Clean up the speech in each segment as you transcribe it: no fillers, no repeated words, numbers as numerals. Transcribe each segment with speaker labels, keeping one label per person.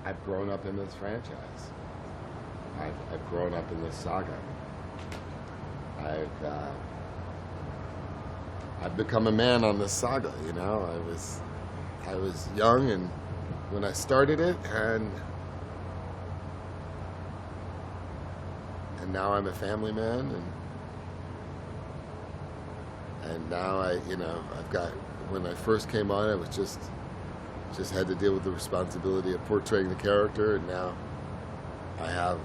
Speaker 1: I've grown up in this franchise. I've grown up in this saga. I've become a man on this saga, you know. I was young and when I started it, and now I'm a family man, and now I've got, when I first came on, I was just had to deal with the responsibility of portraying the character, and now I have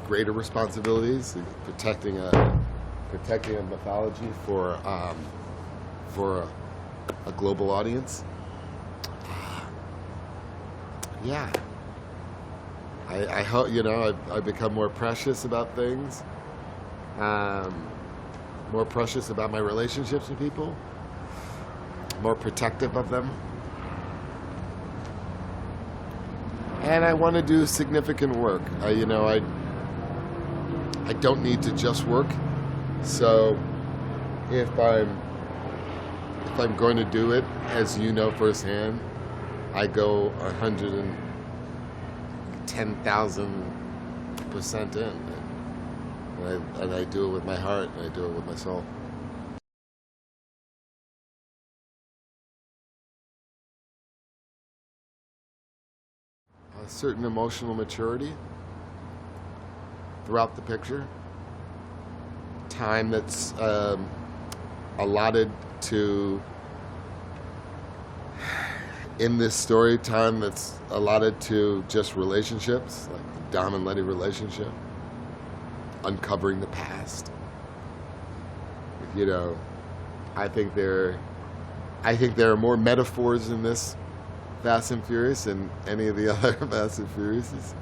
Speaker 1: greater responsibilities in protecting a mythology for a global audience. Yeah, I hope, I've become more precious about things, more precious about my relationships with people, more protective of them. And I want to do significant work. I don't need to just work. So if I'm going to do it, as you know firsthand, I go 110,000% in, and I do it with my heart, and I do it with my soul. A certain emotional maturity throughout the picture, time that's allotted to, in this story, time that's allotted to just relationships, like the Dom and Letty relationship, uncovering the past. I think there are more metaphors in this Fast and Furious than any of the other Fast and Furiouses.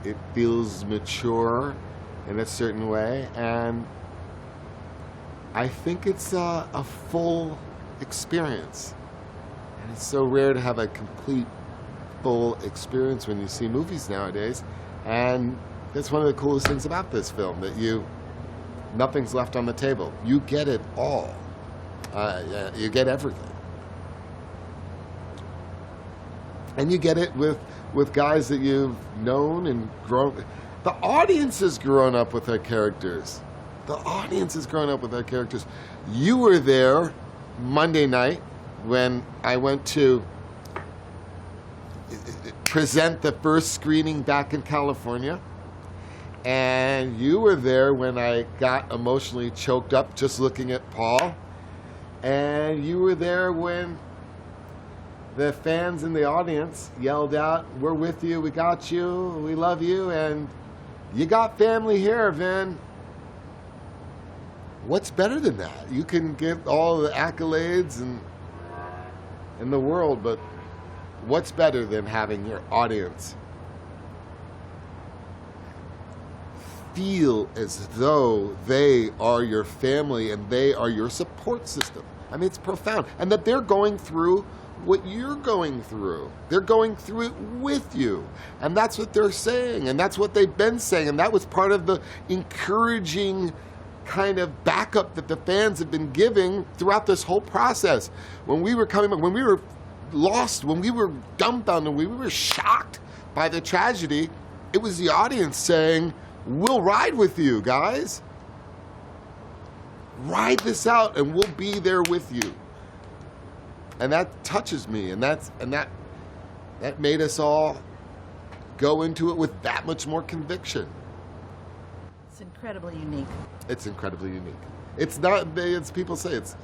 Speaker 1: It feels mature in a certain way, and I think it's a full experience. And it's so rare to have a complete, full experience when you see movies nowadays. And that's one of the coolest things about this film, that nothing's left on the table. You get it all. You get everything. And you get it with guys that you've known and grown. The audience has grown up with their characters. The audience has grown up with their characters. You were there Monday night when I went to present the first screening back in California. And you were there when I got emotionally choked up just looking at Paul. And you were there when the fans in the audience yelled out, "We're with you, we got you, we love you," and you got family here, Vin. What's better than that? You can get all the accolades in the world, but what's better than having your audience feel as though they are your family and they are your support system? I mean, it's profound. And that they're going through what you're going through. They're going through it with you. And that's what they're saying. And that's what they've been saying. And that was part of the encouraging kind of backup that the fans have been giving throughout this whole process. When we were coming, when we were lost, when we were dumbfounded, when we were shocked by the tragedy, it was the audience saying, "We'll ride with you, guys. Ride this out and we'll be there with you." And that touches me, and that made us all go into it with that much more conviction.
Speaker 2: It's incredibly unique.
Speaker 1: It's incredibly unique. It's not, as people say, it's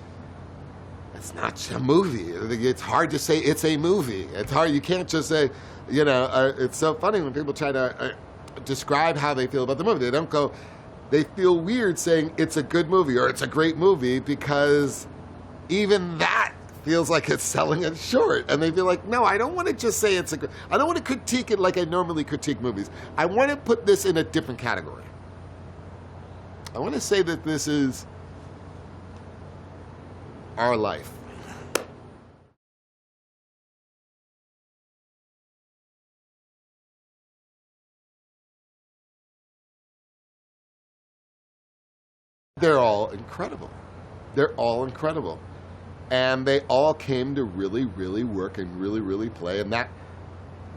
Speaker 1: not a movie. It's hard to say it's a movie. It's hard, you can't just say, it's so funny when people try to describe how they feel about the movie. They don't go, they feel weird saying it's a good movie or it's a great movie, because even that feels like it's selling it short. And they feel like, no, I don't want to just say I don't want to critique it like I normally critique movies. I want to put this in a different category. I want to say that this is our life. They're all incredible. They're all incredible. And they all came to really, really work and really, really play. And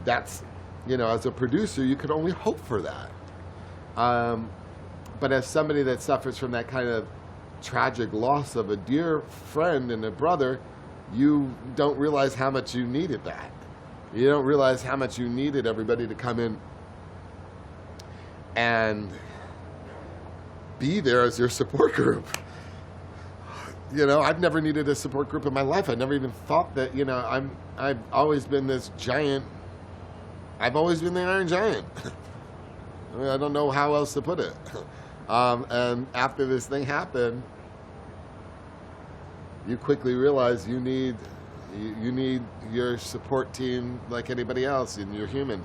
Speaker 1: that's you know, as a producer, you could only hope for that. But as somebody that suffers from that kind of tragic loss of a dear friend and a brother, you don't realize how much you needed that. You don't realize how much you needed everybody to come in and be there as your support group. You know, I've never needed a support group in my life. I never even thought that, you know, I've always been this giant. I've always been the Iron Giant. I mean, I don't know how else to put it. And after this thing happened, you quickly realize you need your support team like anybody else, and you're human.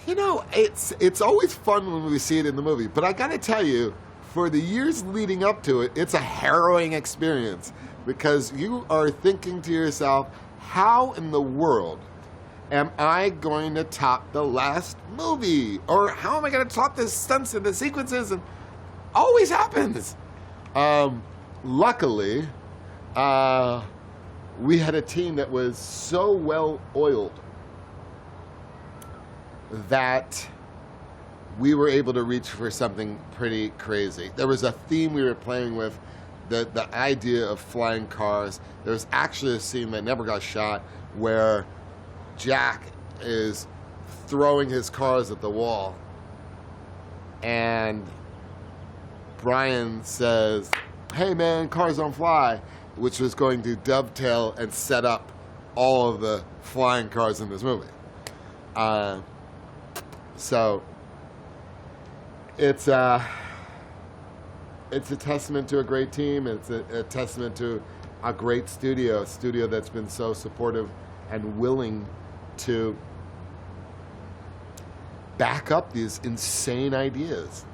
Speaker 1: You know, it's always fun when we see it in the movie, but I gotta tell you, for the years leading up to it, it's a harrowing experience, because you are thinking to yourself, how in the world am I going to top the last movie? Or how am I going to top the stunts and the sequences? And always happens. Luckily, we had a team that was so well oiled that we were able to reach for something pretty crazy. There was a theme we were playing with, the idea of flying cars. There was actually a scene that never got shot where Jack is throwing his cars at the wall, and Brian says, "Hey man, cars don't fly," which was going to dovetail and set up all of the flying cars in this movie. So it's a testament to a great team. It's a testament to a great studio, a studio that's been so supportive and willing to back up these insane ideas.